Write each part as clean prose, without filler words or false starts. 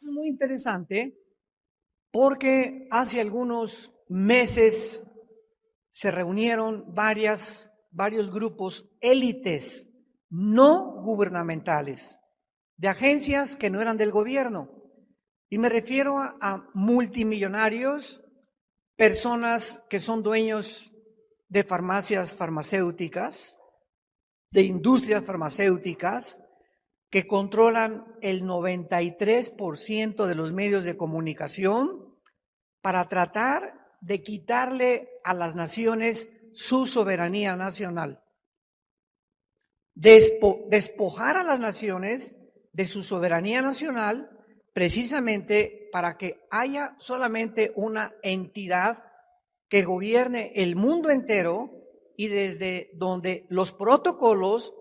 Muy interesante porque hace algunos meses se reunieron varios grupos élites no gubernamentales de agencias que no eran del gobierno. Y me refiero a multimillonarios, personas que son dueños de farmacias farmacéuticas, de industrias farmacéuticas, que controlan el 93% de los medios de comunicación para tratar de quitarle a las naciones su soberanía nacional. Despojar a las naciones de su soberanía nacional precisamente para que haya solamente una entidad que gobierne el mundo entero y desde donde los protocolos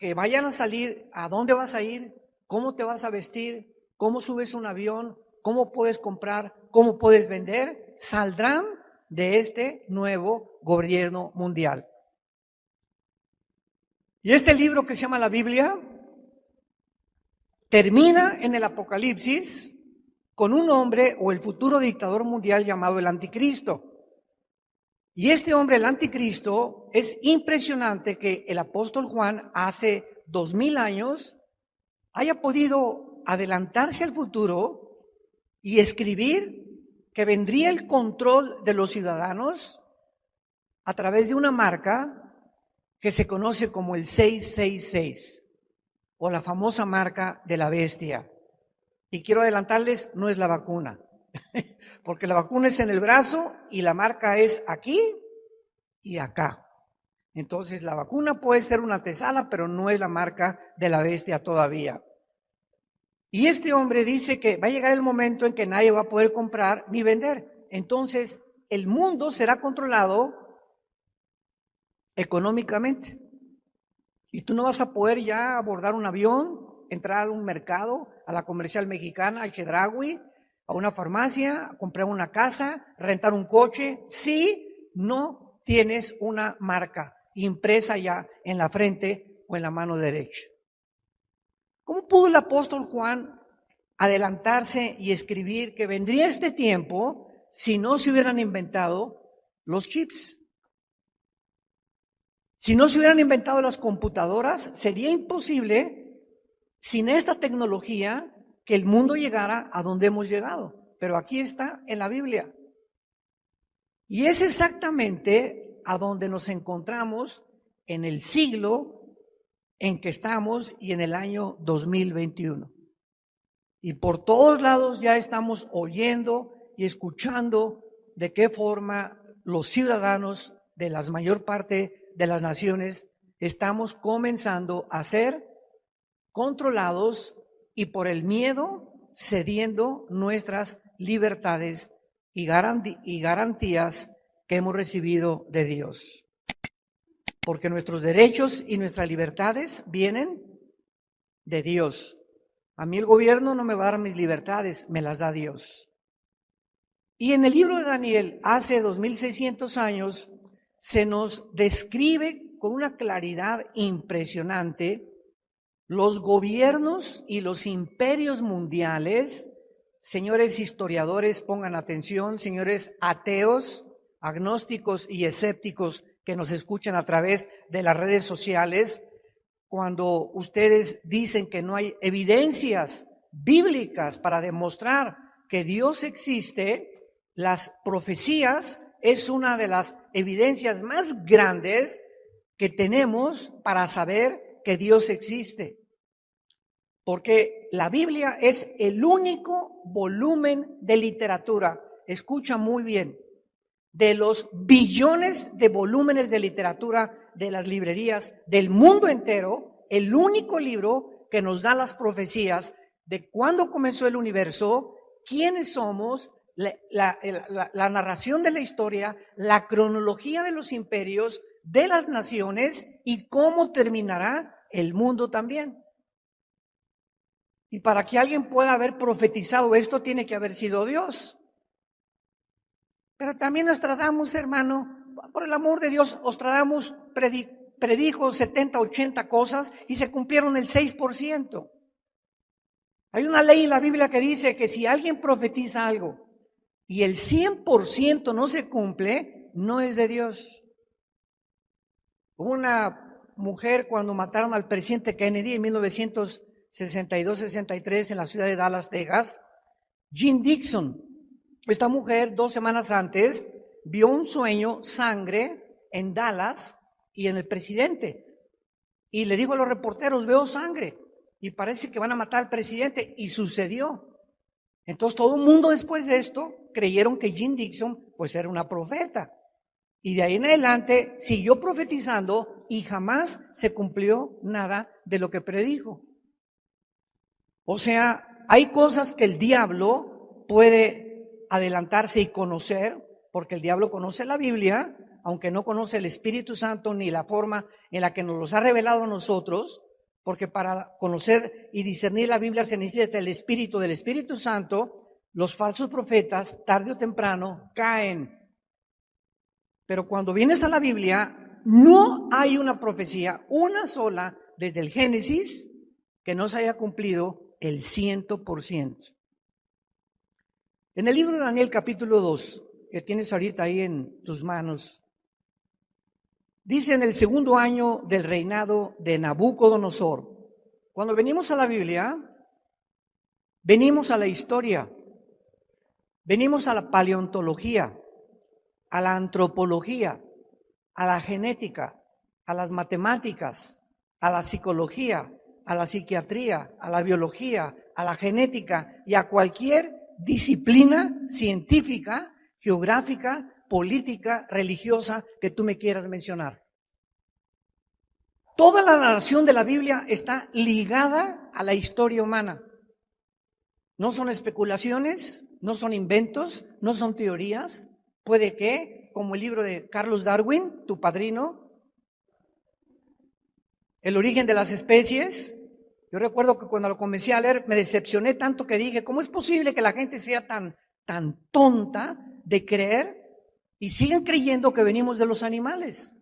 que vayan a salir, a dónde vas a ir, cómo te vas a vestir, cómo subes un avión, cómo puedes comprar, cómo puedes vender, saldrán de este nuevo gobierno mundial. Y este libro que se llama la Biblia termina en el Apocalipsis con un hombre o el futuro dictador mundial llamado el Anticristo. Y este hombre, el Anticristo, es impresionante que el apóstol Juan hace 2000 años haya podido adelantarse al futuro y escribir que vendría el control de los ciudadanos a través de una marca que se conoce como el 666 o la famosa marca de la bestia. Y quiero adelantarles, no es la vacuna. Porque la vacuna es en el brazo y la marca es aquí y acá. Entonces la vacuna puede ser una antesala, pero no es la marca de la bestia todavía. Y este hombre dice que va a llegar el momento en que nadie va a poder comprar ni vender. Entonces el mundo será controlado económicamente. Y tú no vas a poder ya abordar un avión, entrar a un mercado, a la Comercial Mexicana, al Chedraui, a una farmacia, comprar una casa, rentar un coche, si no tienes una marca impresa ya en la frente o en la mano derecha. ¿Cómo pudo el apóstol Juan adelantarse y escribir que vendría este tiempo si no se hubieran inventado los chips? Si no se hubieran inventado las computadoras, sería imposible sin esta tecnología que el mundo llegara a donde hemos llegado. Pero aquí está en la Biblia. Y es exactamente a donde nos encontramos en el siglo en que estamos y en el año 2021. Y por todos lados ya estamos oyendo y escuchando de qué forma los ciudadanos de la mayor parte de las naciones estamos comenzando a ser controlados y por el miedo cediendo nuestras libertades y garantías que hemos recibido de Dios. Porque nuestros derechos y nuestras libertades vienen de Dios. A mí el gobierno no me va a dar mis libertades, me las da Dios. Y en el libro de Daniel, hace 2600 años, se nos describe con una claridad impresionante los gobiernos y los imperios mundiales. Señores historiadores, pongan atención, señores ateos, agnósticos y escépticos que nos escuchan a través de las redes sociales, cuando ustedes dicen que no hay evidencias bíblicas para demostrar que Dios existe, las profecías es una de las evidencias más grandes que tenemos para saber que Dios existe. Porque la Biblia es el único volumen de literatura, escucha muy bien, de los billones de volúmenes de literatura de las librerías del mundo entero, el único libro que nos da las profecías de cuándo comenzó el universo, quiénes somos, la narración de la historia, la cronología de los imperios, de las naciones y cómo terminará el mundo también. Y para que alguien pueda haber profetizado esto, tiene que haber sido Dios. Pero también Nostradamus, hermano, por el amor de Dios, Nostradamus predijo 70, 80 cosas y se cumplieron el 6%. Hay una ley en la Biblia que dice que si alguien profetiza algo y el 100% no se cumple, no es de Dios. Hubo una mujer cuando mataron al presidente Kennedy en 1962-63 en la ciudad de Dallas, Texas, Jean Dixon. Esta mujer 2 semanas antes vio un sueño, sangre, en Dallas y en el presidente. Y le dijo a los reporteros, veo sangre y parece que van a matar al presidente. Y sucedió. Entonces todo el mundo después de esto creyeron que Jean Dixon pues era una profeta. Y de ahí en adelante siguió profetizando y jamás se cumplió nada de lo que predijo. O sea, hay cosas que el diablo puede adelantarse y conocer, porque el diablo conoce la Biblia, aunque no conoce el Espíritu Santo ni la forma en la que nos los ha revelado a nosotros, porque para conocer y discernir la Biblia se necesita el Espíritu del Espíritu Santo. Los falsos profetas, tarde o temprano, caen. Pero cuando vienes a la Biblia, no hay una profecía, una sola, desde el Génesis, que no se haya cumplido el 100%. En el libro de Daniel capítulo 2, que tienes ahorita ahí en tus manos, dice en el 2º año del reinado de Nabucodonosor. Cuando venimos a la Biblia, venimos a la historia, venimos a la paleontología, a la antropología, a la genética, a las matemáticas, a la psicología, a la psiquiatría, a la biología, a la genética y a cualquier disciplina científica, geográfica, política, religiosa que tú me quieras mencionar. Toda la narración de la Biblia está ligada a la historia humana. No son especulaciones, no son inventos, no son teorías. Puede que, como el libro de Carlos Darwin, tu padrino, El origen de las especies. Yo recuerdo que cuando lo comencé a leer me decepcioné tanto que dije, ¿cómo es posible que la gente sea tan tonta de creer y sigan creyendo que venimos de los animales?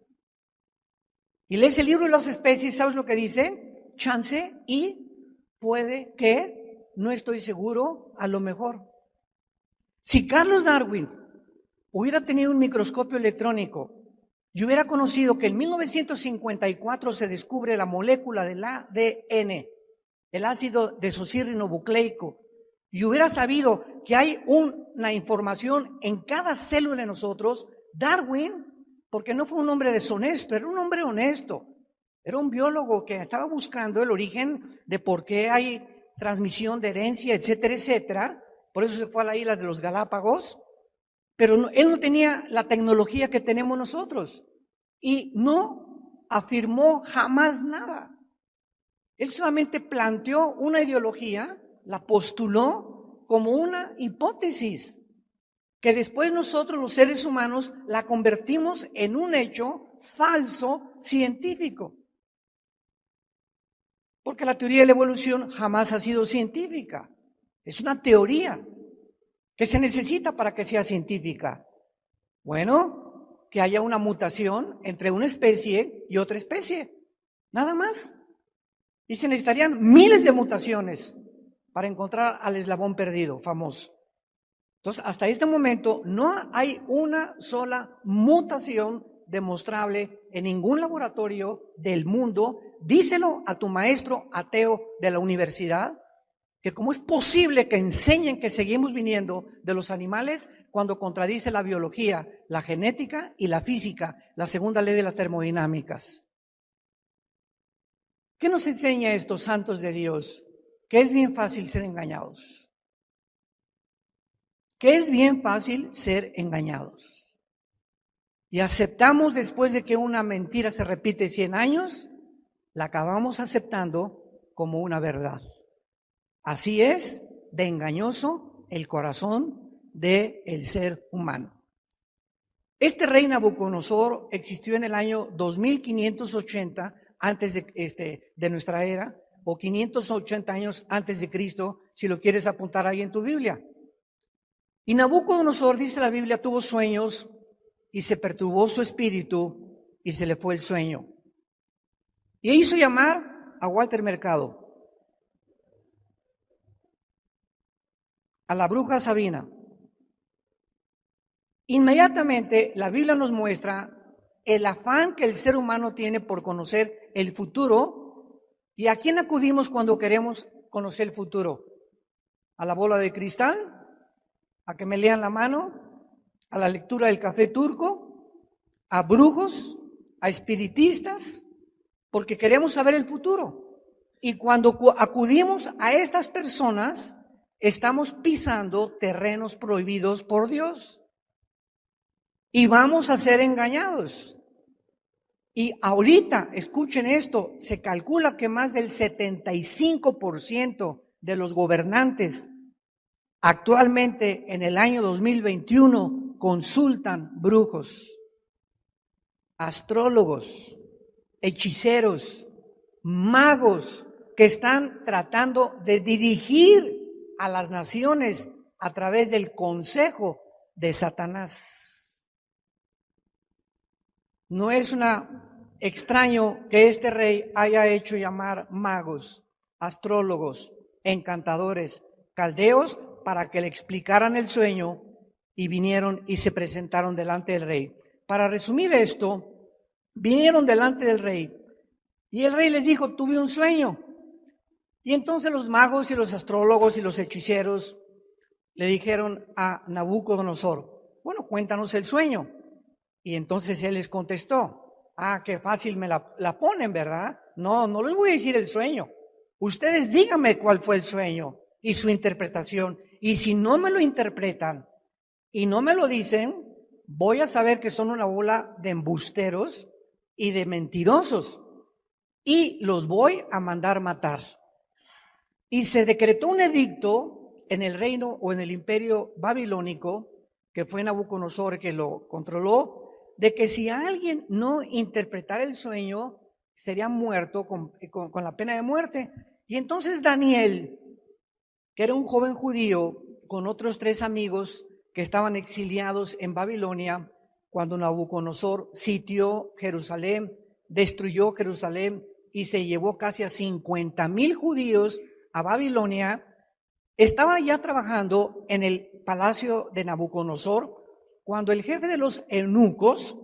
Y lees el libro de las especies, ¿sabes lo que dice? Chance y puede que, no estoy seguro, a lo mejor. Si Carlos Darwin hubiera tenido un microscopio electrónico y hubiera conocido que en 1954 se descubre la molécula del ADN, el ácido desoxirribonucleico, y hubiera sabido que hay una información en cada célula de nosotros, Darwin, porque no fue un hombre deshonesto, era un hombre honesto, era un biólogo que estaba buscando el origen de por qué hay transmisión de herencia, etcétera, etcétera. Por eso se fue a las islas de los Galápagos, pero él no tenía la tecnología que tenemos nosotros y no afirmó jamás nada. Él solamente planteó una ideología, la postuló como una hipótesis, que después nosotros los seres humanos la convertimos en un hecho falso científico. Porque la teoría de la evolución jamás ha sido científica. Es una teoría que se necesita para que sea científica. Bueno, que haya una mutación entre una especie y otra especie. Nada más. Y se necesitarían miles de mutaciones para encontrar al eslabón perdido, famoso. Entonces, hasta este momento no hay una sola mutación demostrable en ningún laboratorio del mundo. Díselo a tu maestro ateo de la universidad, que cómo es posible que enseñen que seguimos viniendo de los animales cuando contradice la biología, la genética y la física, la segunda ley de las termodinámicas. ¿Qué nos enseña estos santos de Dios? Que es bien fácil ser engañados. Que es bien fácil ser engañados. Y aceptamos después de que una mentira se repite 100 años, la acabamos aceptando como una verdad. Así es de engañoso el corazón del ser humano. Este rey Nabucodonosor existió en el año 2580 antes de nuestra era, o 580 años antes de Cristo, si lo quieres apuntar ahí en tu Biblia. Y Nabucodonosor, dice la Biblia, tuvo sueños y se perturbó su espíritu y se le fue el sueño. Y hizo llamar a Walter Mercado. a la bruja Sabina. Inmediatamente la Biblia nos muestra el afán que el ser humano tiene por conocer el futuro. ¿Y a quién acudimos cuando queremos conocer el futuro? ¿A la bola de cristal? ¿A que me lean la mano? ¿A la lectura del café turco? ¿A brujos? ¿A espiritistas? Porque queremos saber el futuro. Y cuando acudimos a estas personas, estamos pisando terrenos prohibidos por Dios. Y vamos a ser engañados. Y ahorita, escuchen esto, se calcula que más del 75% de los gobernantes actualmente en el año 2021 consultan brujos, astrólogos, hechiceros, magos que están tratando de dirigir a las naciones a través del consejo de Satanás. No es extraño que este rey haya hecho llamar magos, astrólogos, encantadores, caldeos para que le explicaran el sueño y vinieron y se presentaron delante del rey. Para resumir esto, vinieron delante del rey y el rey les dijo, tuve un sueño. Y entonces los magos y los astrólogos y los hechiceros le dijeron a Nabucodonosor, bueno, cuéntanos el sueño. Y entonces él les contestó, qué fácil me la ponen, ¿verdad? No les voy a decir el sueño. Ustedes díganme cuál fue el sueño y su interpretación. Y si no me lo interpretan y no me lo dicen, voy a saber que son una bola de embusteros y de mentirosos. Y los voy a mandar matar. Y se decretó un edicto en el reino o en el imperio babilónico, que fue Nabucodonosor que lo controló, de que si alguien no interpretara el sueño, sería muerto con la pena de muerte. Y entonces Daniel, que era un joven judío, con otros 3 amigos que estaban exiliados en Babilonia, cuando Nabucodonosor sitió Jerusalén, destruyó Jerusalén y se llevó casi a 50,000 judíos a Babilonia, estaba ya trabajando en el palacio de Nabucodonosor, cuando el jefe de los eunucos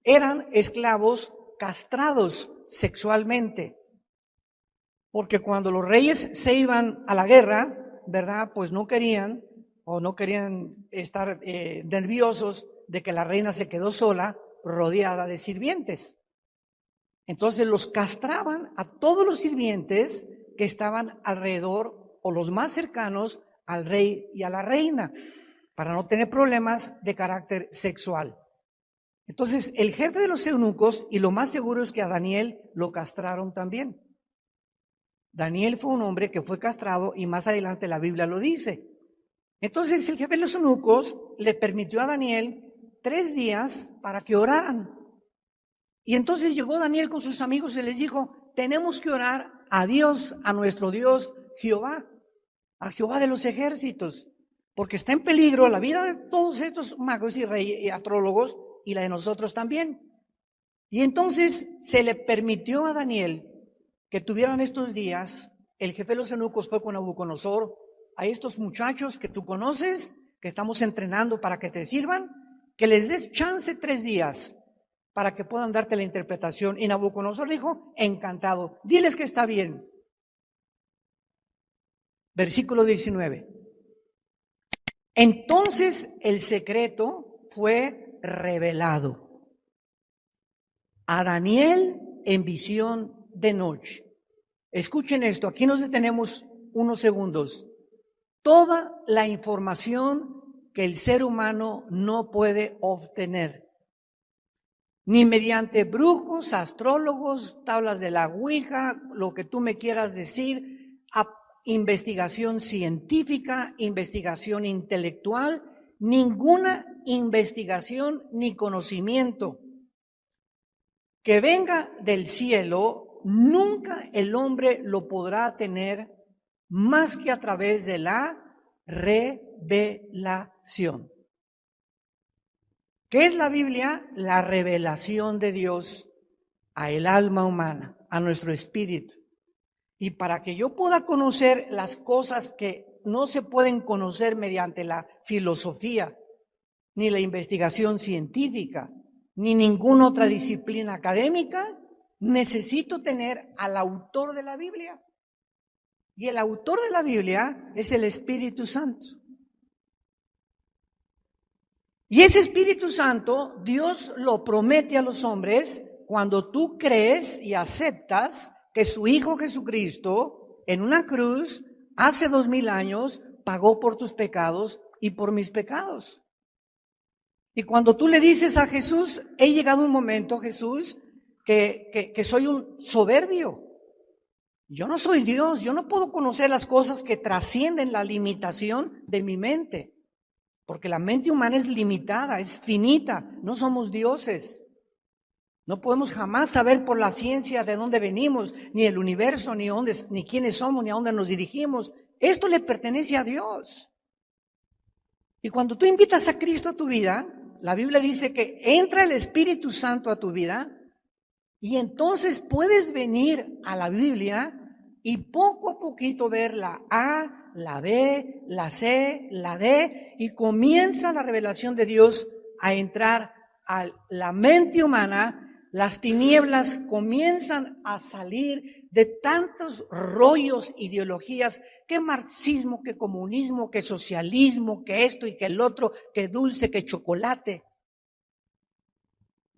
eran esclavos castrados sexualmente, porque cuando los reyes se iban a la guerra, ¿verdad? Pues no querían estar nerviosos de que la reina se quedó sola, rodeada de sirvientes. Entonces los castraban a todos los sirvientes que estaban alrededor o los más cercanos al rey y a la reina, para no tener problemas de carácter sexual. Entonces, el jefe de los eunucos, y lo más seguro es que a Daniel lo castraron también. Daniel fue un hombre que fue castrado y más adelante la Biblia lo dice. Entonces, el jefe de los eunucos le permitió a Daniel 3 días para que oraran. Y entonces llegó Daniel con sus amigos y les dijo, tenemos que orar a Dios, a nuestro Dios Jehová, a Jehová de los ejércitos, porque está en peligro la vida de todos estos magos y reyes y astrólogos y la de nosotros también. Y entonces se le permitió a Daniel que tuvieran estos días. El jefe de los eunucos fue con Nabucodonosor, a estos muchachos que tú conoces, que estamos entrenando para que te sirvan, que les des chance 3 días para que puedan darte la interpretación. Y Nabucodonosor dijo, encantado, diles que está bien. Versículo 19. Entonces el secreto fue revelado a Daniel en visión de noche. Escuchen esto, aquí nos detenemos unos segundos. Toda la información que el ser humano no puede obtener, ni mediante brujos, astrólogos, tablas de la Ouija, lo que tú me quieras decir, investigación científica, investigación intelectual, ninguna investigación ni conocimiento que venga del cielo, nunca el hombre lo podrá tener más que a través de la revelación. ¿Qué es la Biblia? La revelación de Dios a el alma humana, a nuestro espíritu. Y para que yo pueda conocer las cosas que no se pueden conocer mediante la filosofía, ni la investigación científica, ni ninguna otra disciplina académica, necesito tener al autor de la Biblia. Y el autor de la Biblia es el Espíritu Santo. Y ese Espíritu Santo, Dios lo promete a los hombres cuando tú crees y aceptas que su Hijo Jesucristo en una cruz hace 2000 años pagó por tus pecados y por mis pecados. Y cuando tú le dices a Jesús, he llegado un momento, Jesús, que soy un soberbio. Yo no soy Dios, yo no puedo conocer las cosas que trascienden la limitación de mi mente. Porque la mente humana es limitada, es finita, no somos dioses. No podemos jamás saber por la ciencia de dónde venimos, ni el universo, ni quiénes somos, ni a dónde nos dirigimos. Esto le pertenece a Dios. Y cuando tú invitas a Cristo a tu vida, la Biblia dice que entra el Espíritu Santo a tu vida y entonces puedes venir a la Biblia y poco a poquito ver la A, la B, la C, la D, y comienza la revelación de Dios a entrar a la mente humana. Las tinieblas comienzan a salir de tantos rollos, ideologías, que marxismo, que comunismo, que socialismo, que esto y que el otro, que dulce, que chocolate,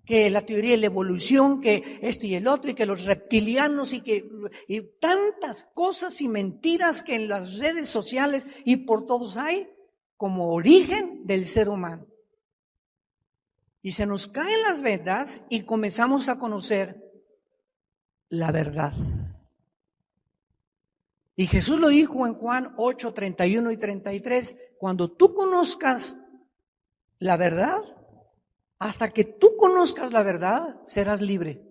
que la teoría de la evolución, que esto y el otro, y que los reptilianos, y tantas cosas y mentiras que en las redes sociales y por todos hay como origen del ser humano. Y se nos caen las vendas y comenzamos a conocer la verdad. Y Jesús lo dijo en Juan 8, 31 y 33, cuando tú conozcas la verdad, hasta que tú conozcas la verdad, serás libre.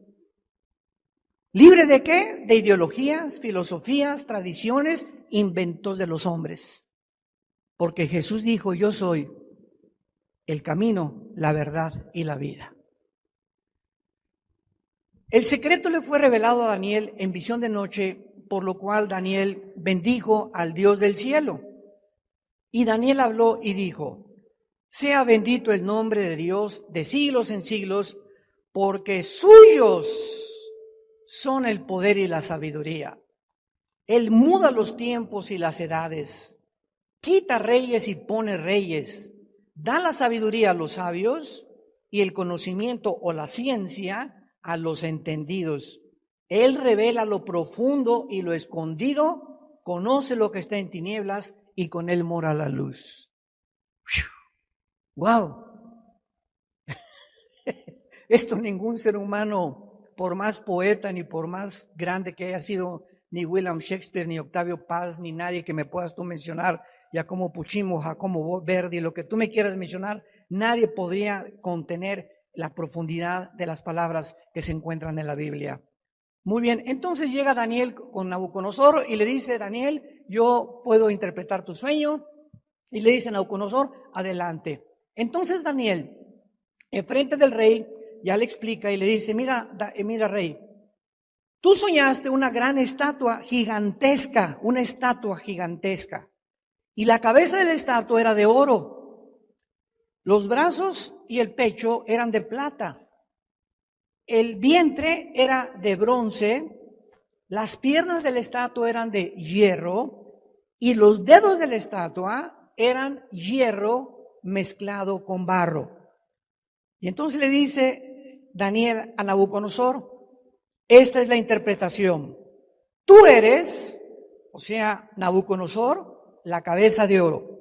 ¿Libre de qué? De ideologías, filosofías, tradiciones, inventos de los hombres. Porque Jesús dijo, yo soy el camino, la verdad y la vida. El secreto le fue revelado a Daniel en visión de noche, por lo cual Daniel bendijo al Dios del cielo. Y Daniel habló y dijo, sea bendito el nombre de Dios de siglos en siglos, porque suyos son el poder y la sabiduría. Él muda los tiempos y las edades, quita reyes y pone reyes, da la sabiduría a los sabios y el conocimiento o la ciencia a los entendidos. Él revela lo profundo y lo escondido, conoce lo que está en tinieblas y con él mora la luz. ¡Wow! Esto ningún ser humano, por más poeta ni por más grande que haya sido ni William Shakespeare, ni Octavio Paz, ni nadie que me puedas tú mencionar, Giacomo Puccini, Giacomo Verdi, lo que tú me quieras mencionar, nadie podría contener la profundidad de las palabras que se encuentran en la Biblia. Muy bien, entonces llega Daniel con Nabucodonosor y le dice, Daniel, yo puedo interpretar tu sueño. Y le dice a Nabucodonosor, adelante. Entonces Daniel, enfrente del rey, ya le explica y le dice, mira rey, tú soñaste una gran estatua gigantesca, una estatua gigantesca. Y la cabeza de la estatua era de oro. Los brazos y el pecho eran de plata. El vientre era de bronce. Las piernas de la estatua eran de hierro. Y los dedos de la estatua eran hierro mezclado con barro. Y entonces le dice Daniel a Nabucodonosor, esta es la interpretación. Tú eres, o sea, Nabucodonosor, la cabeza de oro.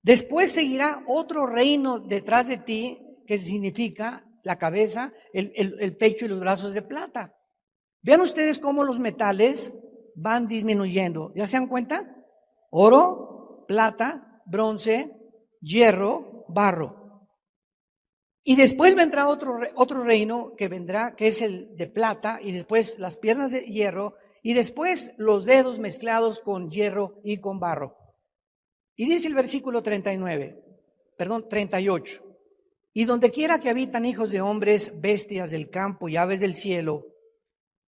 Después seguirá otro reino detrás de ti, que significa la cabeza, el pecho y los brazos de plata. Vean ustedes cómo los metales van disminuyendo. ¿Ya se dan cuenta? Oro, plata, bronce, hierro, barro. Y después vendrá otro reino que vendrá, que es el de plata, y después las piernas de hierro, y después los dedos mezclados con hierro y con barro. Y dice el versículo 38. Y donde quiera que habitan hijos de hombres, bestias del campo y aves del cielo,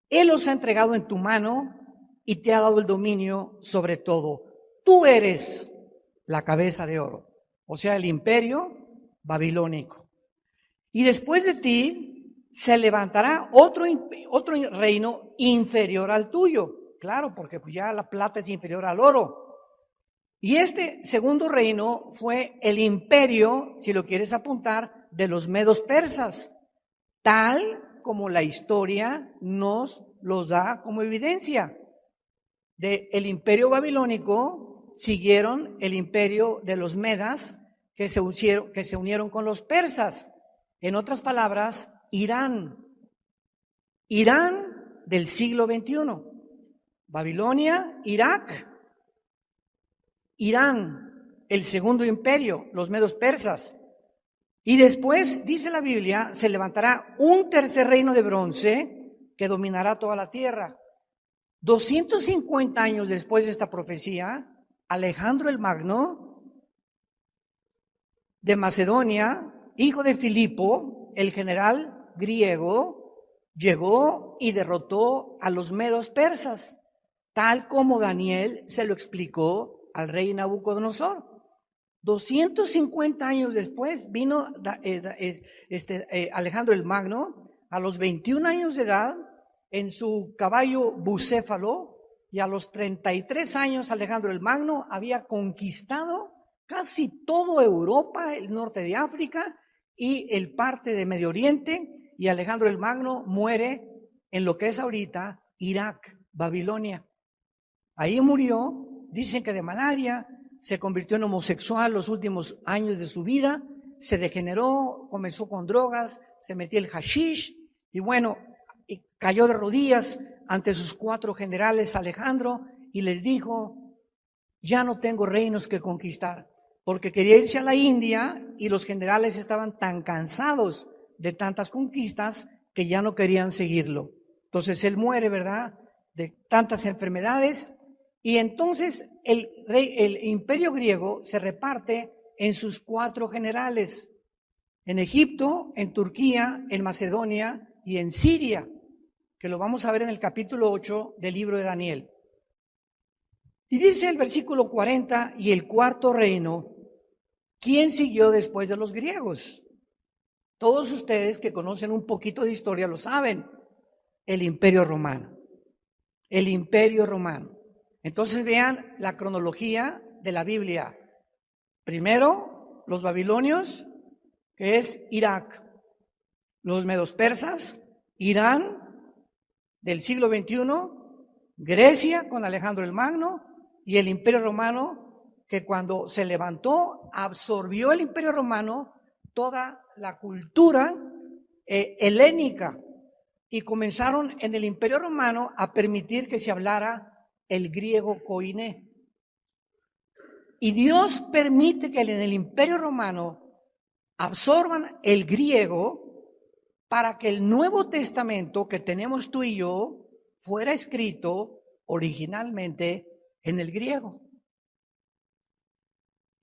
Él los ha entregado en tu mano, y te ha dado el dominio sobre todo. Tú eres la cabeza de oro, o sea, el imperio babilónico. Y después de ti se levantará otro reino inferior al tuyo. Claro, porque ya la plata es inferior al oro. Y este segundo reino fue el imperio, si lo quieres apuntar, de los medos persas, tal como la historia nos los da como evidencia. Del imperio babilónico siguieron el imperio de los medas que se unieron con los persas. En otras palabras, Irán del siglo XXI. Babilonia, Irak, Irán, el segundo imperio, los medos persas. Y después, dice la Biblia, se levantará un tercer reino de bronce que dominará toda la tierra. 250 años después de esta profecía, Alejandro el Magno de Macedonia, hijo de Filipo, el general griego, llegó y derrotó a los medos persas, tal como Daniel se lo explicó al rey Nabucodonosor. 250 años después vino Alejandro el Magno a los 21 años de edad en su caballo bucéfalo, y a los 33 años Alejandro el Magno había conquistado casi toda Europa, el norte de África y el parte de Medio Oriente, y Alejandro el Magno muere en lo que es ahorita Irak, Babilonia. Ahí murió, dicen que de malaria, se convirtió en homosexual los últimos años de su vida, se degeneró, comenzó con drogas, se metió el hashish y bueno, cayó de rodillas ante sus 4 generales Alejandro y les dijo: ya no tengo reinos que conquistar, porque quería irse a la India y los generales estaban tan cansados de tantas conquistas que ya no querían seguirlo. Entonces él muere, ¿verdad?, de tantas enfermedades. Y entonces el imperio griego se reparte en sus 4 generales, en Egipto, en Turquía, en Macedonia y en Siria, que lo vamos a ver en el capítulo 8 del libro de Daniel. Y dice el versículo 40, y el cuarto reino, ¿quién siguió después de los griegos? Todos ustedes que conocen un poquito de historia lo saben, el imperio romano. El imperio romano. Entonces vean la cronología de la Biblia. Primero, los babilonios, que es Irak. Los medos persas, Irán, del siglo XXI, Grecia con Alejandro el Magno, y el imperio romano, que cuando se levantó, absorbió el imperio romano toda la cultura helénica, y comenzaron en el imperio romano a permitir que se hablara el griego koiné. Y Dios permite que en el imperio romano absorban el griego para que el Nuevo Testamento que tenemos tú y yo fuera escrito originalmente en el griego.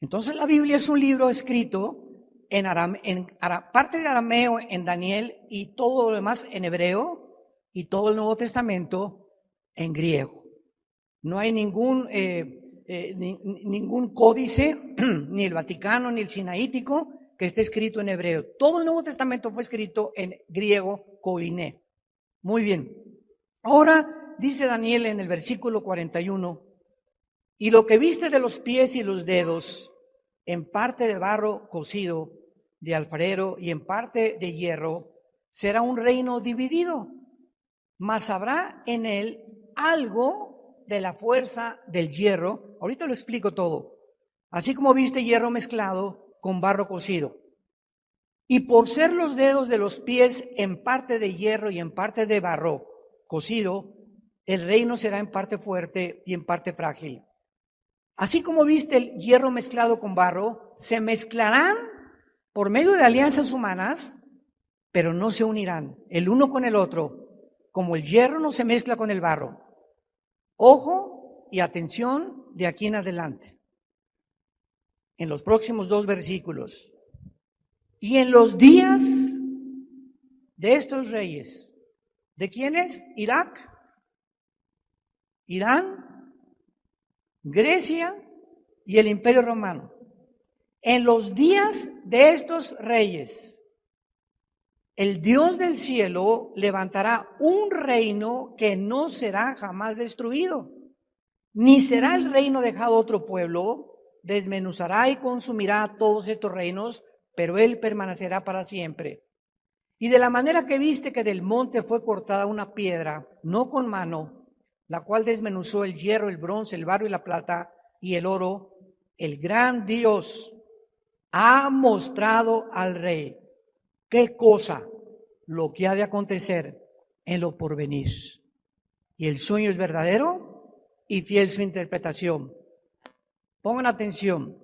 Entonces la Biblia es un libro escrito en parte de arameo en Daniel y todo lo demás en hebreo, y todo el Nuevo Testamento en griego. No hay ningún códice, ni el Vaticano, ni el Sinaítico, que esté escrito en hebreo. Todo el Nuevo Testamento fue escrito en griego koiné. Muy bien. Ahora dice Daniel en el versículo 41, y lo que viste de los pies y los dedos, en parte de barro cocido de alfarero y en parte de hierro, será un reino dividido, mas habrá en él algo de la fuerza del hierro. Ahorita lo explico todo. Así como viste hierro mezclado con barro cocido. Y por ser los dedos de los pies en parte de hierro y en parte de barro cocido, el reino será en parte fuerte y en parte frágil. Así como viste el hierro mezclado con barro, se mezclarán por medio de alianzas humanas, pero no se unirán el uno con el otro, como el hierro no se mezcla con el barro. Ojo y atención de aquí en adelante. En los próximos 2 versículos. Y en los días de estos reyes, ¿de quiénes? Irak, Irán, Grecia y el Imperio Romano. En los días de estos reyes, el Dios del cielo levantará un reino que no será jamás destruido, ni será el reino dejado a otro pueblo. Desmenuzará y consumirá todos estos reinos, pero él permanecerá para siempre. Y de la manera que viste que del monte fue cortada una piedra, no con mano, la cual desmenuzó el hierro, el bronce, el barro y la plata y el oro, el gran Dios ha mostrado al rey qué cosa, lo que ha de acontecer en lo porvenir. Y el sueño es verdadero y fiel su interpretación. Pongan atención.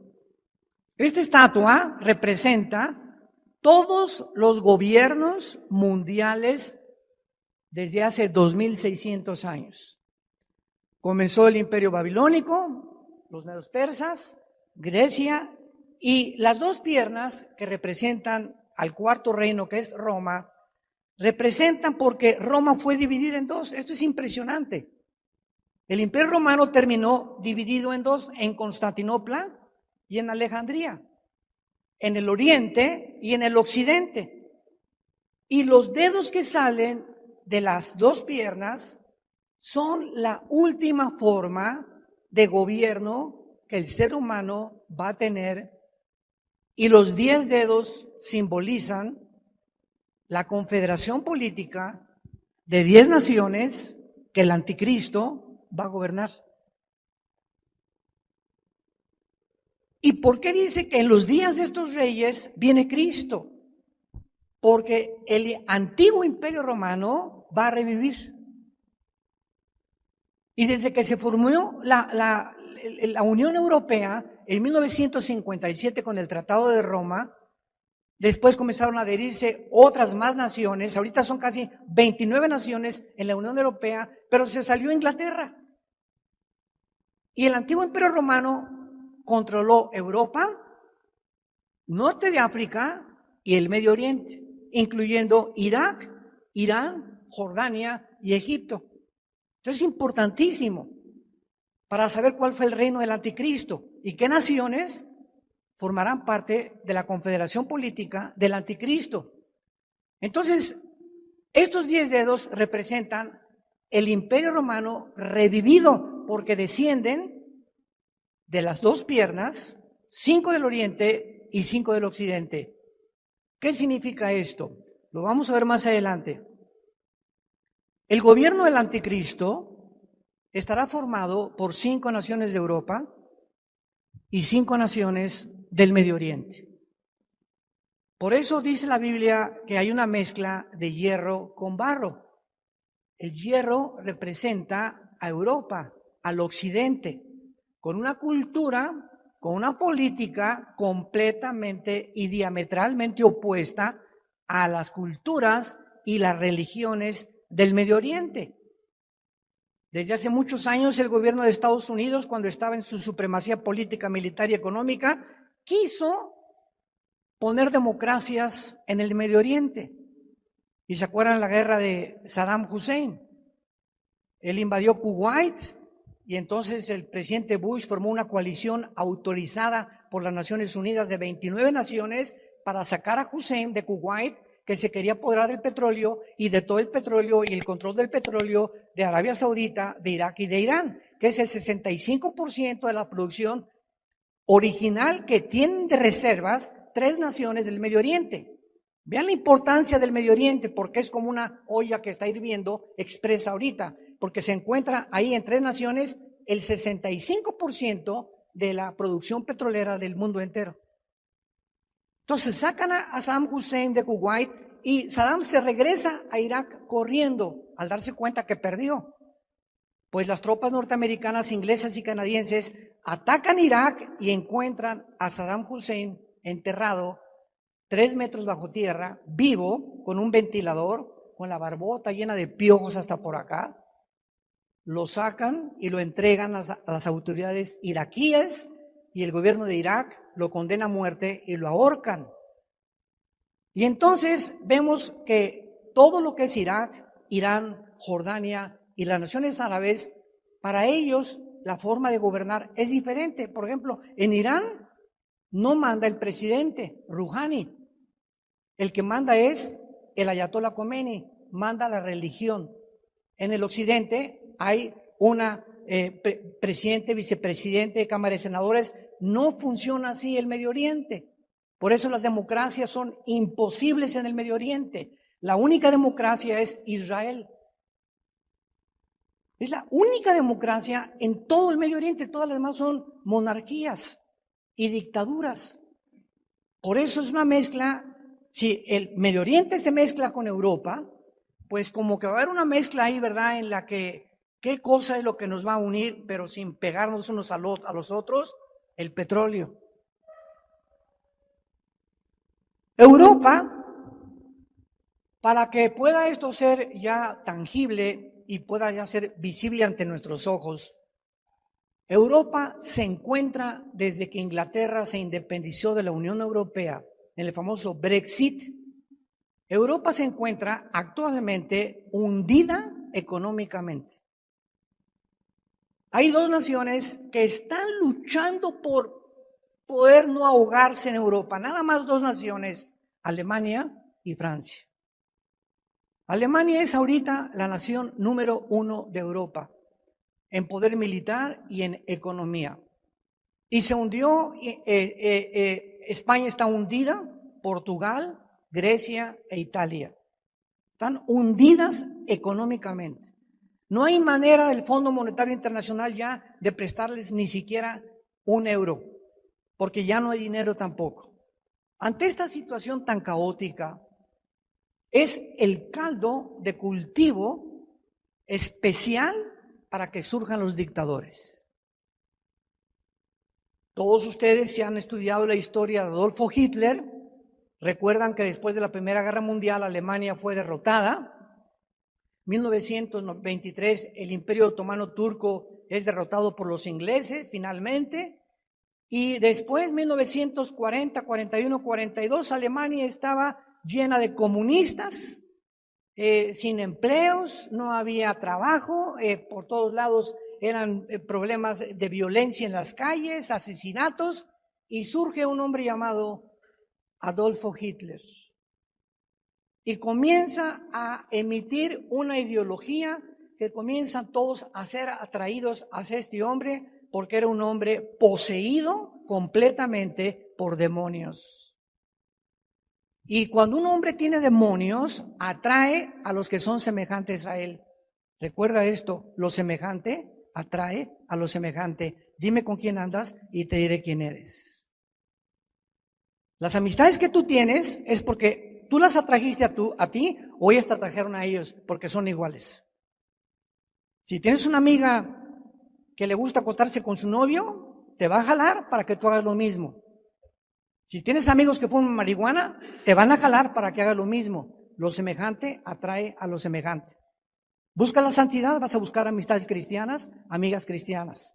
Esta estatua representa todos los gobiernos mundiales desde hace 2600 años. Comenzó el Imperio Babilónico, los medos persas, Grecia, y las dos piernas que representan al cuarto reino, que es Roma, representan porque Roma fue dividida en dos. Esto es impresionante. El Imperio Romano terminó dividido en dos, en Constantinopla y en Alejandría, en el oriente y en el occidente. Y los dedos que salen de las dos piernas son la última forma de gobierno que el ser humano va a tener, y los 10 dedos simbolizan la confederación política de 10 naciones que el anticristo va a gobernar. ¿Y por qué dice que en los días de estos reyes viene Cristo? Porque el antiguo imperio romano va a revivir. Y desde que se formó la Unión Europea en 1957 con el Tratado de Roma, después comenzaron a adherirse otras más naciones. Ahorita son casi 29 naciones en la Unión Europea, pero se salió Inglaterra. Y el antiguo imperio romano controló Europa, norte de África y el Medio Oriente, incluyendo Irak, Irán, Jordania y Egipto. Entonces es importantísimo para saber cuál fue el reino del anticristo y qué naciones formarán parte de la confederación política del anticristo. Entonces, estos 10 dedos representan el imperio romano revivido, porque descienden de las dos piernas, 5 del oriente y 5 del occidente. ¿Qué significa esto? Lo vamos a ver más adelante. El gobierno del anticristo estará formado por 5 naciones de Europa y 5 naciones del Medio Oriente. Por eso dice la Biblia que hay una mezcla de hierro con barro. El hierro representa a Europa, al occidente, con una cultura, con una política completamente y diametralmente opuesta a las culturas y las religiones del Medio Oriente. Desde hace muchos años el gobierno de Estados Unidos, cuando estaba en su supremacía política, militar y económica, quiso poner democracias en el Medio Oriente. ¿Y se acuerdan la guerra de Saddam Hussein? Él invadió Kuwait y entonces el presidente Bush formó una coalición autorizada por las Naciones Unidas de 29 naciones para sacar a Hussein de Kuwait, que se quería apoderar del petróleo y de todo el petróleo y el control del petróleo de Arabia Saudita, de Irak y de Irán, que es el 65% de la producción original que tienen de reservas 3 naciones del Medio Oriente. Vean la importancia del Medio Oriente, porque es como una olla que está hirviendo expresa ahorita, porque se encuentra ahí en 3 naciones el 65% de la producción petrolera del mundo entero. Entonces sacan a Saddam Hussein de Kuwait y Saddam se regresa a Irak corriendo al darse cuenta que perdió. Pues las tropas norteamericanas, inglesas y canadienses atacan Irak y encuentran a Saddam Hussein enterrado 3 metros bajo tierra, vivo, con un ventilador, con la barbota llena de piojos hasta por acá. Lo sacan y lo entregan a las autoridades iraquíes, y el gobierno de Irak lo condena a muerte y lo ahorcan. Y entonces vemos que todo lo que es Irak, Irán, Jordania y las naciones árabes Para ellos, la forma de gobernar es diferente. Por ejemplo, en Irán no manda el presidente Rouhani. El que manda es el Ayatollah Khomeini, manda la religión. En el occidente hay una presidente, vicepresidente, Cámara de Senadores. No funciona así el Medio Oriente. Por eso las democracias son imposibles en el Medio Oriente. La única democracia es Israel. Es la única democracia en todo el Medio Oriente. Todas las demás son monarquías y dictaduras. Por eso es una mezcla. Si el Medio Oriente se mezcla con Europa, pues como que va a haber una mezcla ahí, ¿verdad? En la que, ¿qué cosa es lo que nos va a unir, pero sin pegarnos unos a los otros? El petróleo. Europa, para que pueda esto ser ya tangible y pueda ya ser visible ante nuestros ojos, Europa se encuentra desde que Inglaterra se independizó de la Unión Europea, en el famoso Brexit. Europa se encuentra actualmente hundida económicamente. Hay dos naciones que están luchando por poder no ahogarse en Europa, nada más dos naciones, Alemania y Francia. Alemania es ahorita la nación número 1 de Europa, en poder militar y en economía. Y se hundió, España está hundida, Portugal, Grecia e Italia. Están hundidas económicamente. No hay manera del Fondo Monetario Internacional ya de prestarles ni siquiera €1, porque ya no hay dinero tampoco. Ante esta situación tan caótica, es el caldo de cultivo especial para que surjan los dictadores. Todos ustedes, si han estudiado la historia de Adolfo Hitler, recuerdan que después de la Primera Guerra Mundial Alemania fue derrotada. 1923 el Imperio Otomano Turco es derrotado por los ingleses finalmente. Y después, 1940, 41, 42, Alemania estaba llena de comunistas, sin empleos, no había trabajo, por todos lados eran problemas de violencia en las calles, asesinatos, y surge un hombre llamado Adolfo Hitler. Y comienza a emitir una ideología que comienzan todos a ser atraídos hacia este hombre, porque era un hombre poseído completamente por demonios. Y cuando un hombre tiene demonios, atrae a los que son semejantes a él. Recuerda esto, lo semejante atrae a lo semejante. Dime con quién andas y te diré quién eres. Las amistades que tú tienes es porque tú las atrajiste a ti o ellas te atrajeron a ellos porque son iguales. Si tienes una amiga que le gusta acostarse con su novio, te va a jalar para que tú hagas lo mismo. Si tienes amigos que fuman marihuana, te van a jalar para que hagas lo mismo. Lo semejante atrae a lo semejante. Busca la santidad, vas a buscar amistades cristianas, amigas cristianas.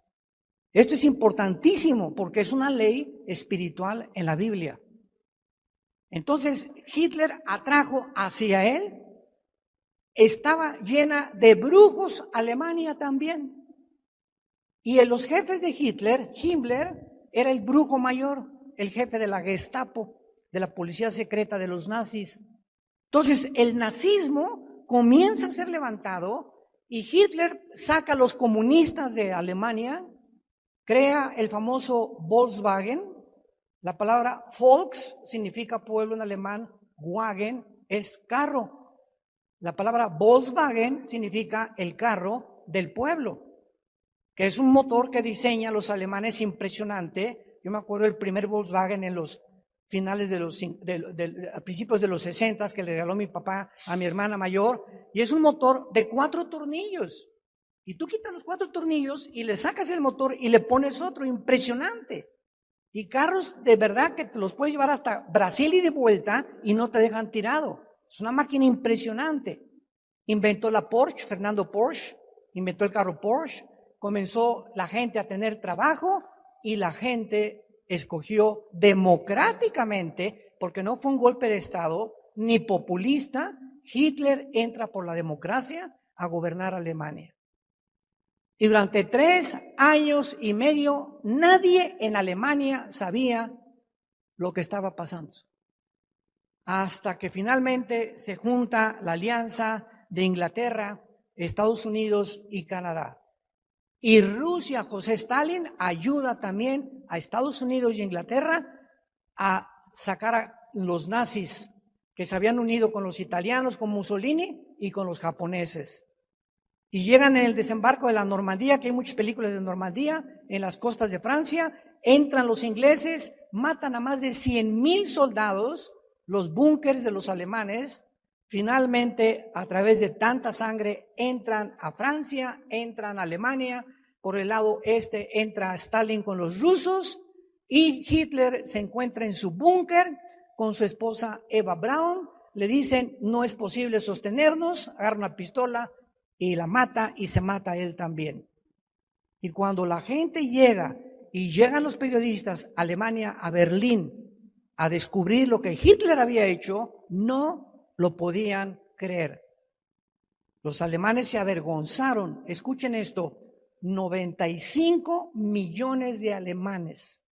Esto es importantísimo porque es una ley espiritual en la Biblia. Entonces, Hitler atrajo hacia él, estaba llena de brujos Alemania también. Y en los jefes de Hitler, Himmler era el brujo mayor, el jefe de la Gestapo, de la policía secreta de los nazis. Entonces, el nazismo comienza a ser levantado y Hitler saca a los comunistas de Alemania, crea el famoso Volkswagen. La palabra Volks significa pueblo en alemán, Wagen es carro. La palabra Volkswagen significa el carro del pueblo, que es un motor que diseñan los alemanes impresionante. Yo me acuerdo del primer Volkswagen en los finales a principios de los 60 que le regaló mi papá a mi hermana mayor, y es un motor de 4 tornillos. Y tú quitas los 4 tornillos y le sacas el motor y le pones otro, impresionante. Y carros de verdad que te los puedes llevar hasta Brasil y de vuelta y no te dejan tirado. Es una máquina impresionante. Inventó la Porsche, Fernando Porsche, inventó el carro Porsche. Comenzó la gente a tener trabajo y la gente escogió democráticamente, porque no fue un golpe de Estado ni populista. Hitler entra por la democracia a gobernar Alemania. Y durante 3 años y medio, nadie en Alemania sabía lo que estaba pasando. Hasta que finalmente se junta la alianza de Inglaterra, Estados Unidos y Canadá. Y Rusia, José Stalin, ayuda también a Estados Unidos y Inglaterra a sacar a los nazis que se habían unido con los italianos, con Mussolini y con los japoneses. Y llegan en el desembarco de la Normandía, que hay muchas películas de Normandía, en las costas de Francia, entran los ingleses, matan a más de 100,000 soldados, los búnkers de los alemanes, finalmente a través de tanta sangre entran a Francia, entran a Alemania, por el lado este entra Stalin con los rusos y Hitler se encuentra en su búnker con su esposa Eva Braun, le dicen no es posible sostenernos, agarra una pistola y la mata y se mata él también. Y cuando la gente llega y llegan los periodistas a Alemania, a Berlín, a descubrir lo que Hitler había hecho, no lo podían creer. Los alemanes se avergonzaron. Escuchen esto, 95 millones de alemanes,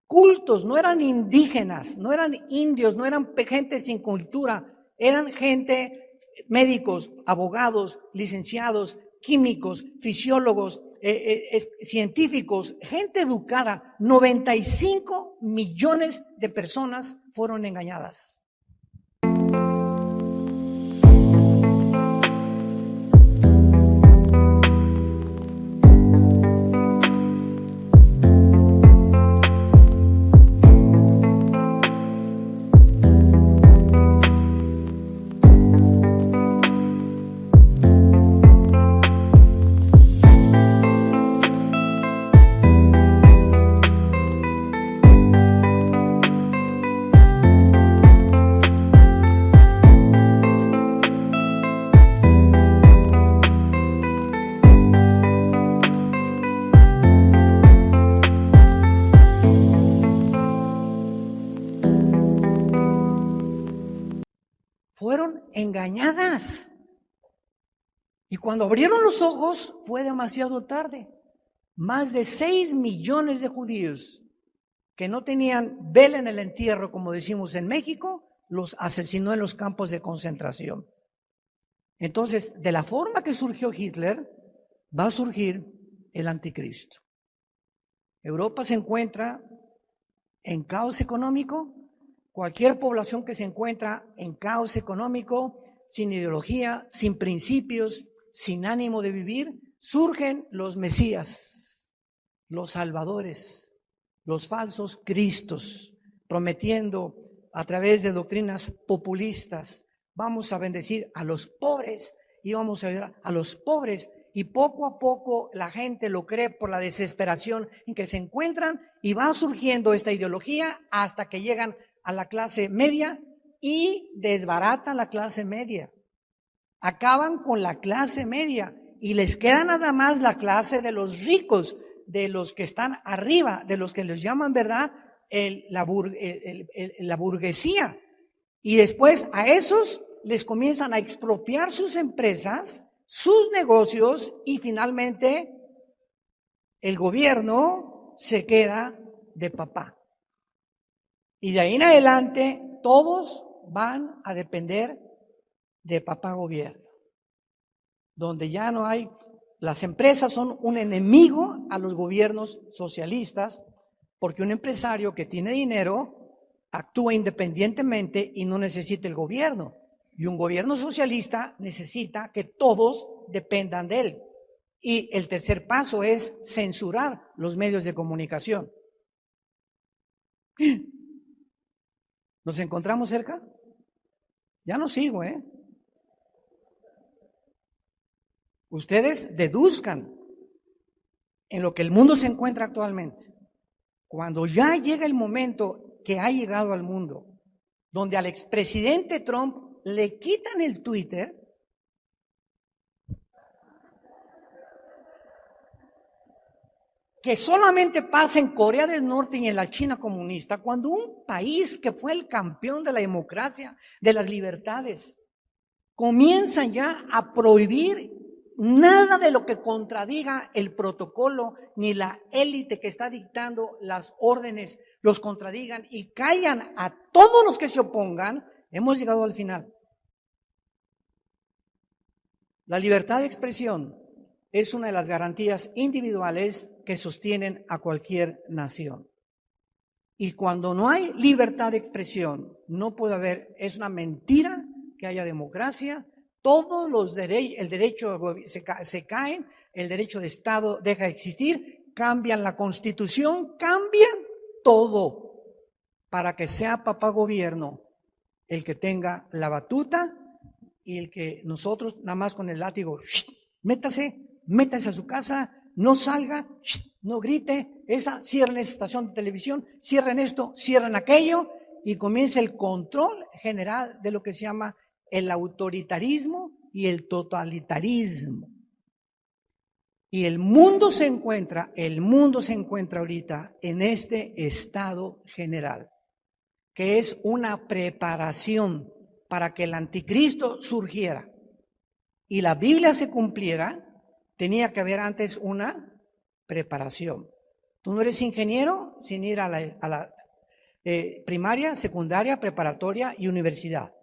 cultos, no eran indígenas, no eran indios, no eran gente sin cultura, eran gente, médicos, abogados, licenciados, químicos, fisiólogos, científicos, gente educada. 95 millones de personas fueron engañadas. Fueron engañadas. Y cuando abrieron los ojos fue demasiado tarde. Más de 6 millones de judíos que no tenían vela en el entierro, como decimos en México, los asesinó en los campos de concentración. Entonces, de la forma que surgió Hitler, va a surgir el anticristo. Europa se encuentra en caos económico. Cualquier población que se encuentra en caos económico, sin ideología, sin principios, sin ánimo de vivir, surgen los mesías, los salvadores, los falsos cristos, prometiendo a través de doctrinas populistas, vamos a bendecir a los pobres y vamos a ayudar a los pobres. Y poco a poco la gente lo cree por la desesperación en que se encuentran y va surgiendo esta ideología hasta que llegan a la clase media y desbaratan la clase media. Acaban con la clase media y les queda nada más la clase de los ricos, de los que están arriba, de los que les llaman, ¿verdad?, la burguesía. Y después a esos les comienzan a expropiar sus empresas, sus negocios y finalmente el gobierno se queda de papá. Y de ahí en adelante todos van a depender de papá gobierno, donde ya no hay, las empresas son un enemigo a los gobiernos socialistas, porque un empresario que tiene dinero actúa independientemente y no necesita el gobierno. Y un gobierno socialista necesita que todos dependan de él. Y el tercer paso es censurar los medios de comunicación. ¿Nos encontramos cerca? Ya no sigo, ¿eh? Ustedes deduzcan en lo que el mundo se encuentra actualmente. Cuando ya llega el momento que ha llegado al mundo, donde al expresidente Trump le quitan el Twitter, que solamente pasa en Corea del Norte y en la China comunista, cuando un país que fue el campeón de la democracia, de las libertades, comienzan ya a prohibir nada de lo que contradiga el protocolo, ni la élite que está dictando las órdenes, los contradigan y callan a todos los que se opongan, hemos llegado al final. La libertad de expresión es una de las garantías individuales que sostienen a cualquier nación. Y cuando no hay libertad de expresión, no puede haber, es una mentira que haya democracia, todos los derechos, el derecho se caen, el derecho de Estado deja de existir, cambian la Constitución, cambian todo para que sea papá gobierno el que tenga la batuta y el que nosotros nada más con el látigo, métase a su casa, no salga, no grite, cierren esa estación de televisión, cierren esto, cierren aquello y comienza el control general de lo que se llama el autoritarismo y el totalitarismo. Y el mundo se encuentra ahorita en este estado general, que es una preparación para que el anticristo surgiera y la Biblia se cumpliera. Tenía que haber antes una preparación. Tú no eres ingeniero sin ir a la primaria, secundaria, preparatoria y universidad.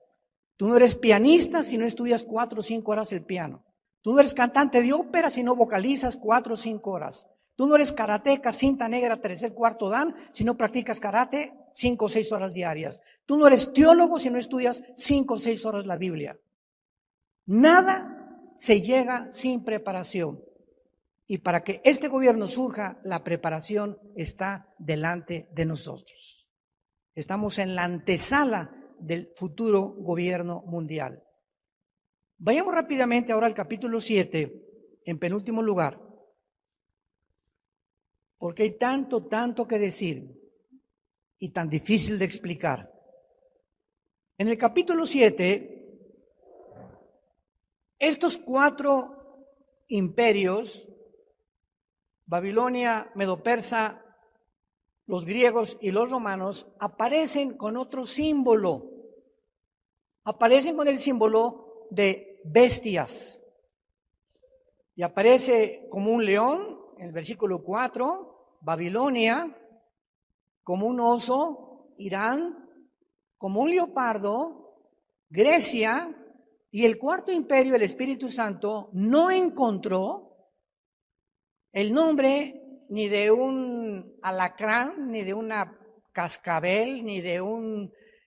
Tú no eres pianista si no estudias 4 o 5 horas el piano. Tú no eres cantante de ópera si no vocalizas 4 o 5 horas. Tú no eres karateca, cinta negra, tercer, cuarto dan si no practicas karate 5 o 6 horas diarias. Tú no eres teólogo si no estudias 5 o 6 horas la Biblia. Nada se llega sin preparación. Y para que este gobierno surja, la preparación está delante de nosotros. Estamos en la antesala del futuro gobierno mundial. Vayamos rápidamente ahora al capítulo 7, en penúltimo lugar, porque hay tanto que decir y tan difícil de explicar. En el capítulo 7, estos 4 imperios, Babilonia, Medo-Persa, los griegos y los romanos, aparecen con otro símbolo. Aparecen con el símbolo de bestias. Y aparece como un león, en el versículo 4, Babilonia, como un oso, Irán, como un leopardo, Grecia, y el cuarto imperio, el Espíritu Santo, no encontró el nombre ni de un alacrán, ni de una cascabel,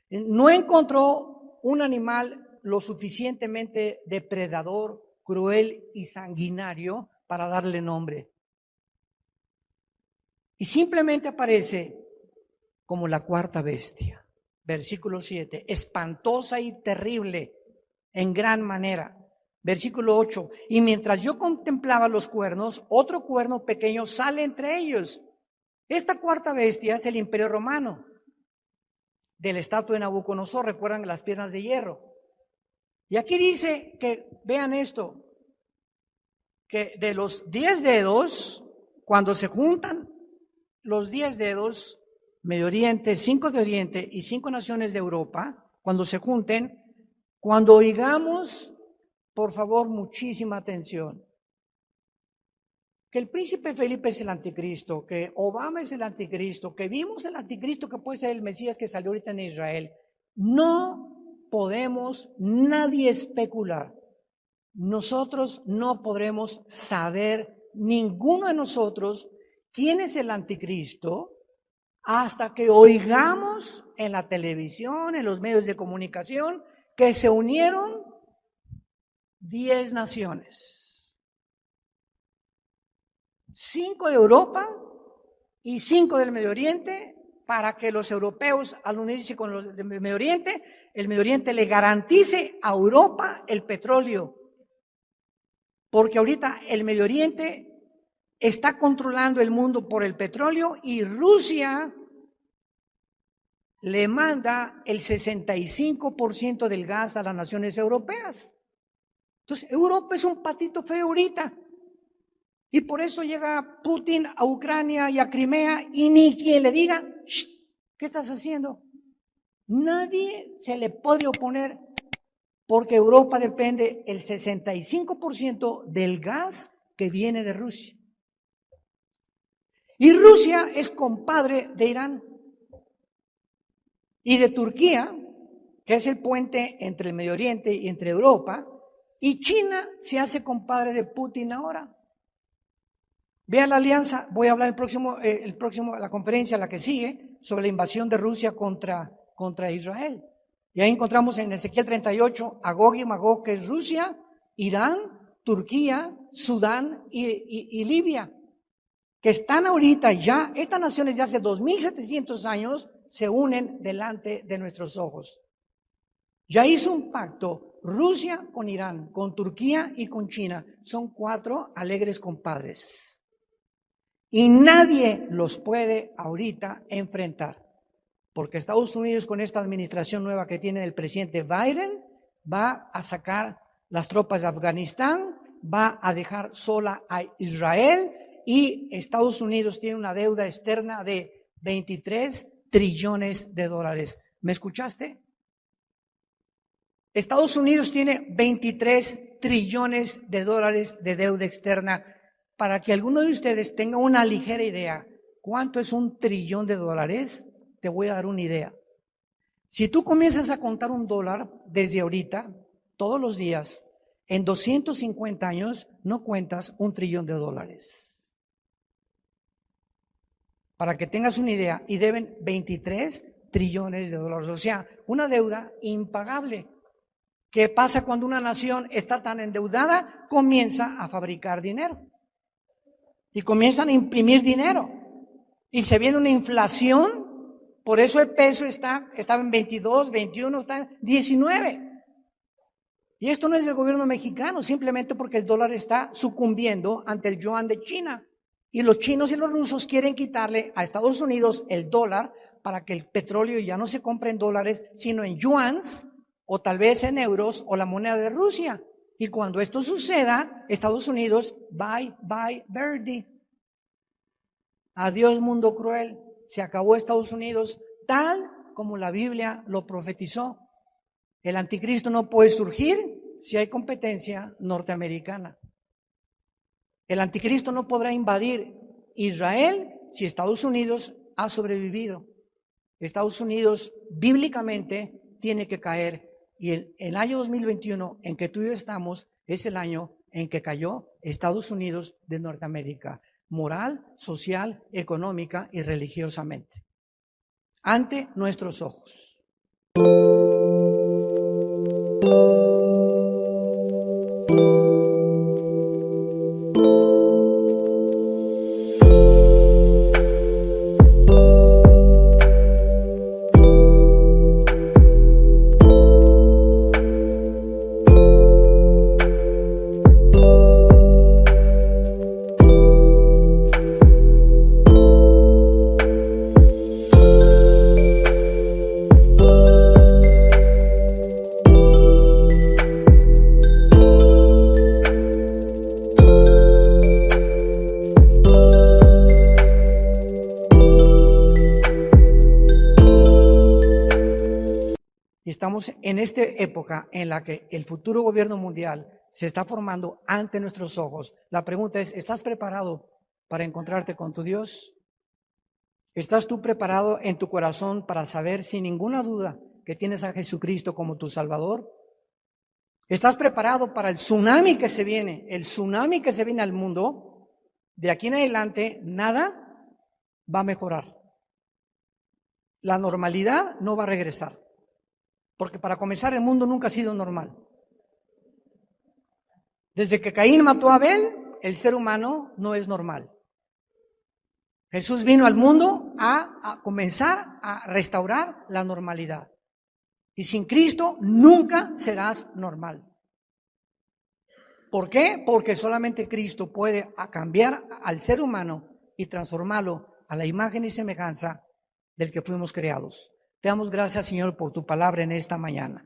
no encontró un animal lo suficientemente depredador, cruel y sanguinario para darle nombre. Y simplemente aparece como la cuarta bestia. Versículo 7, espantosa y terrible en gran manera. Versículo 8, y mientras yo contemplaba los cuernos, otro cuerno pequeño sale entre ellos. Esta cuarta bestia es el imperio romano, del estatua de Nabucodonosor, recuerdan las piernas de hierro. Y aquí dice que, vean esto, que de los 10 dedos, cuando se juntan los 10 dedos, Medio Oriente, 5 de Oriente y 5 naciones de Europa, cuando se junten, cuando oigamos, por favor, muchísima atención, que el príncipe Felipe es el anticristo, que Obama es el anticristo, que vimos el anticristo que puede ser el Mesías que salió ahorita en Israel, no podemos nadie especular. Nosotros no podremos saber, ninguno de nosotros, quién es el anticristo hasta que oigamos en la televisión, en los medios de comunicación, que se unieron 10 naciones, 5 de Europa y 5 del Medio Oriente, para que los europeos, al unirse con los del Medio Oriente, el Medio Oriente le garantice a Europa el petróleo. Porque ahorita el Medio Oriente está controlando el mundo por el petróleo y Rusia le manda el 65% del gas a las naciones europeas. Entonces, Europa es un patito feo ahorita. Y por eso llega Putin a Ucrania y a Crimea y ni quien le diga, ¿qué estás haciendo? Nadie se le puede oponer. porque Europa depende el 65% del gas que viene de Rusia. Y Rusia es compadre de Irán y de Turquía, que es el puente entre el Medio Oriente y entre Europa, y China se hace compadre de Putin ahora. Vean la alianza, voy a hablar la conferencia, la que sigue, sobre la invasión de Rusia contra Israel. Y ahí encontramos en Ezequiel 38 a Gog y Magog, que es Rusia, Irán, Turquía, Sudán y Libia, que están ahorita ya, estas naciones ya hace 2700 años se unen delante de nuestros ojos. Ya hizo un pacto Rusia con Irán, con Turquía y con China. Son 4 alegres compadres. Y nadie los puede ahorita enfrentar. Porque Estados Unidos, con esta administración nueva que tiene el presidente Biden, va a sacar las tropas de Afganistán, va a dejar sola a Israel, y Estados Unidos tiene una deuda externa de 23 trillones de dólares. ¿Me escuchaste? Estados Unidos tiene 23 trillones de dólares de deuda externa. Para que alguno de ustedes tenga una ligera idea, ¿cuánto es $1 trillón? Te voy a dar una idea. Si tú comienzas a contar $1 desde ahorita, todos los días, en 250 años, no cuentas $1 trillón. Para que tengas una idea, y deben 23 trillones de dólares, o sea, una deuda impagable. ¿Qué pasa cuando una nación está tan endeudada? Comienza a fabricar dinero. Y comienzan a imprimir dinero. Y se viene una inflación. Por eso el peso estaba en 22, 21, está en 19. Y esto no es del gobierno mexicano, simplemente porque el dólar está sucumbiendo ante el yuan de China. Y los chinos y los rusos quieren quitarle a Estados Unidos el dólar para que el petróleo ya no se compre en dólares, sino en yuans, o tal vez en euros, o la moneda de Rusia. Y cuando esto suceda, Estados Unidos, bye, bye, birdie. Adiós, mundo cruel. Se acabó Estados Unidos tal como la Biblia lo profetizó. El anticristo no puede surgir si hay competencia norteamericana. El anticristo no podrá invadir Israel si Estados Unidos ha sobrevivido. Estados Unidos bíblicamente tiene que caer, y el año 2021 en que tú y yo estamos es el año en que cayó Estados Unidos de Norteamérica, moral, social, económica y religiosamente, ante nuestros ojos. Estamos en esta época en la que el futuro gobierno mundial se está formando ante nuestros ojos. La pregunta es, ¿estás preparado para encontrarte con tu Dios? ¿Estás tú preparado en tu corazón para saber sin ninguna duda que tienes a Jesucristo como tu Salvador? ¿Estás preparado para el tsunami que se viene? El tsunami que se viene al mundo. De aquí en adelante nada va a mejorar. La normalidad no va a regresar. Porque para comenzar el mundo nunca ha sido normal. Desde que Caín mató a Abel, el ser humano no es normal. Jesús vino al mundo a comenzar a restaurar la normalidad. Y sin Cristo nunca serás normal. ¿Por qué? Porque solamente Cristo puede cambiar al ser humano y transformarlo a la imagen y semejanza del que fuimos creados. Te damos gracias, Señor, por tu palabra en esta mañana.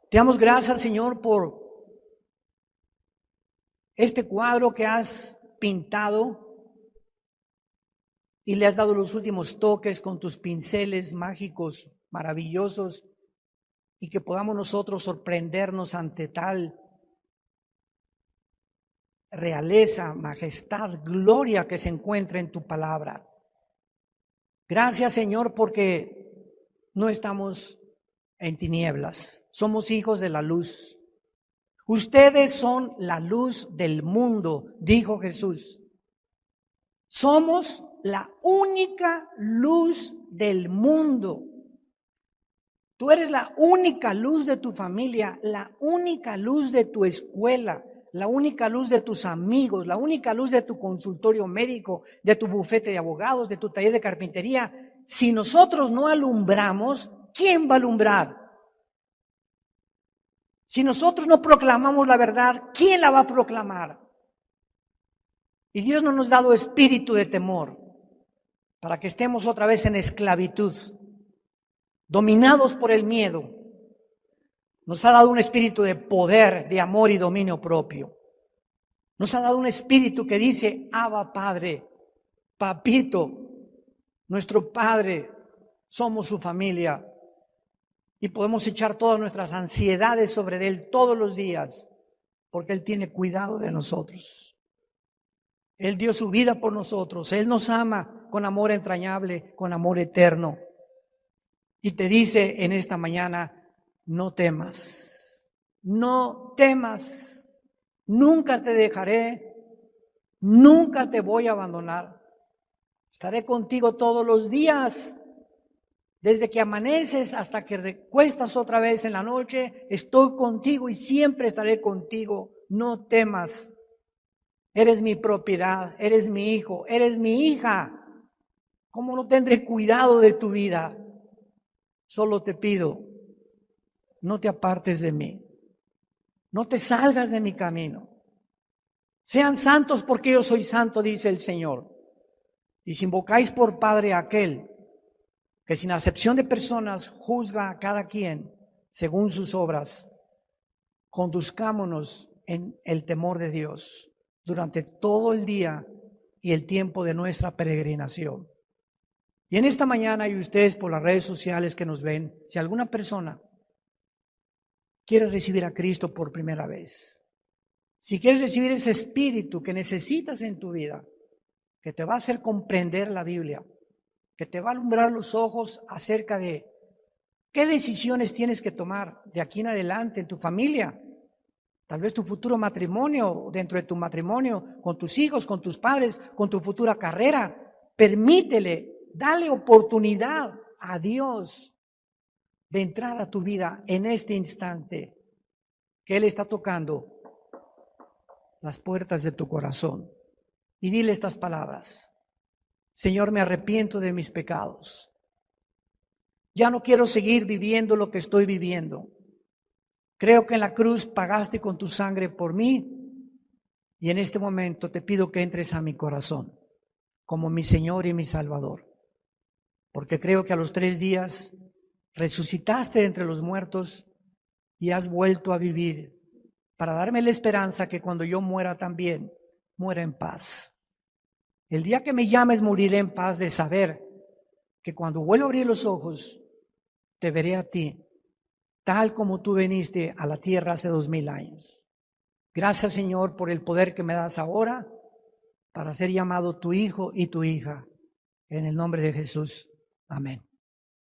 Te damos gracias, Señor, por este cuadro que has pintado y le has dado los últimos toques con tus pinceles mágicos, maravillosos, y que podamos nosotros sorprendernos ante tal realeza, majestad, gloria que se encuentra en tu palabra. Gracias, Señor, porque no estamos en tinieblas, somos hijos de la luz. Ustedes son la luz del mundo, dijo Jesús. Somos la única luz del mundo. Tú eres la única luz de tu familia, la única luz de tu escuela, la única luz de tus amigos, la única luz de tu consultorio médico, de tu bufete de abogados, de tu taller de carpintería. Si nosotros no alumbramos, ¿quién va a alumbrar? Si nosotros no proclamamos la verdad, ¿quién la va a proclamar? Y Dios no nos ha dado espíritu de temor para que estemos otra vez en esclavitud, dominados por el miedo. Nos ha dado un espíritu de poder, de amor y dominio propio. Nos ha dado un espíritu que dice, Abba Padre, Papito, nuestro Padre, somos su familia. Y podemos echar todas nuestras ansiedades sobre Él todos los días, porque Él tiene cuidado de nosotros. Él dio su vida por nosotros. Él nos ama con amor entrañable, con amor eterno. Y te dice en esta mañana, no temas, no temas, nunca te dejaré, nunca te voy a abandonar. Estaré contigo todos los días. Desde que amaneces hasta que recuestas otra vez en la noche, estoy contigo y siempre estaré contigo. No temas. Eres mi propiedad, eres mi hijo, eres mi hija. ¿Cómo no tendré cuidado de tu vida? Solo te pido, no te apartes de mí. No te salgas de mi camino. Sean santos porque yo soy santo, dice el Señor. Y si invocáis por Padre a aquel que sin acepción de personas juzga a cada quien según sus obras, conduzcámonos en el temor de Dios durante todo el día y el tiempo de nuestra peregrinación. Y en esta mañana, y ustedes por las redes sociales que nos ven, si alguna persona quiere recibir a Cristo por primera vez, si quieres recibir ese espíritu que necesitas en tu vida, que te va a hacer comprender la Biblia, que te va a alumbrar los ojos acerca de qué decisiones tienes que tomar de aquí en adelante en tu familia, tal vez tu futuro matrimonio, dentro de tu matrimonio, con tus hijos, con tus padres, con tu futura carrera. Permítele, dale oportunidad a Dios de entrar a tu vida en este instante, que Él está tocando las puertas de tu corazón. Y dile estas palabras: Señor, me arrepiento de mis pecados. Ya no quiero seguir viviendo lo que estoy viviendo. Creo que en la cruz pagaste con tu sangre por mí y en este momento te pido que entres a mi corazón como mi Señor y mi Salvador. Porque creo que a los 3 días resucitaste de entre los muertos y has vuelto a vivir para darme la esperanza que cuando yo muera también, muera en paz. El día que me llames moriré en paz de saber que cuando vuelvo a abrir los ojos, te veré a ti, tal como tú viniste a la tierra hace 2000 años. Gracias, Señor, por el poder que me das ahora para ser llamado tu hijo y tu hija. En el nombre de Jesús. Amén.